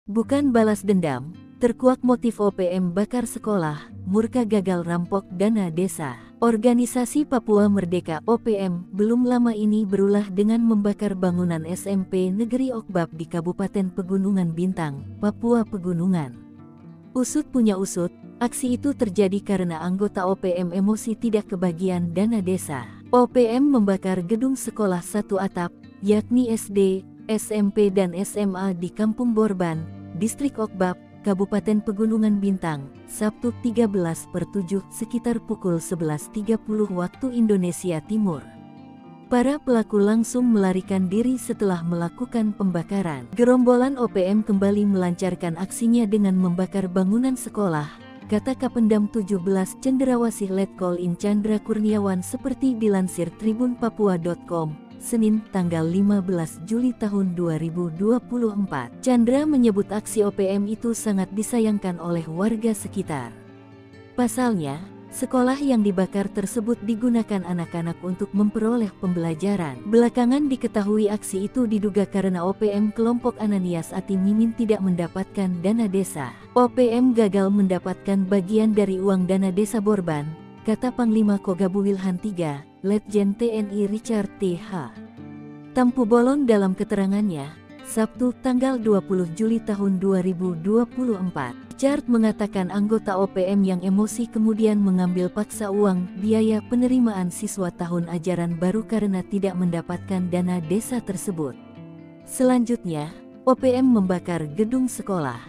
Bukan balas dendam, terkuak motif OPM bakar sekolah, murka gagal rampok dana desa. Organisasi Papua Merdeka OPM belum lama ini berulah dengan membakar bangunan SMP Negeri Okbab di Kabupaten Pegunungan Bintang, Papua Pegunungan. Usut punya usut, aksi itu terjadi karena anggota OPM emosi tidak kebagian dana desa. OPM membakar gedung sekolah satu atap, yakni SD, SMP dan SMA di Kampung Borban, Distrik Okbab, Kabupaten Pegunungan Bintang, Sabtu 13/7 sekitar pukul 11.30 waktu Indonesia Timur. Para pelaku langsung melarikan diri setelah melakukan pembakaran. Gerombolan OPM kembali melancarkan aksinya dengan membakar bangunan sekolah, kata Kapendam 17 Cendrawasih Letkol In Chandra Kurniawan seperti dilansir tribunpapua.com. Senin, tanggal 15 Juli tahun 2024. Chandra menyebut aksi OPM itu sangat disayangkan oleh warga sekitar. Pasalnya, sekolah yang dibakar tersebut digunakan anak-anak untuk memperoleh pembelajaran. Belakangan diketahui aksi itu diduga karena OPM kelompok Ananias Ati Mimin tidak mendapatkan dana desa. OPM gagal mendapatkan bagian dari uang dana desa Borban, kata Panglima Kogabu Wilhan III, Letjen TNI Richard T.H. Tampu Bolon dalam keterangannya, Sabtu tanggal 20 Juli tahun 2024. Richard mengatakan anggota OPM yang emosi kemudian mengambil paksa uang biaya penerimaan siswa tahun ajaran baru karena tidak mendapatkan dana desa tersebut. Selanjutnya, OPM membakar gedung sekolah.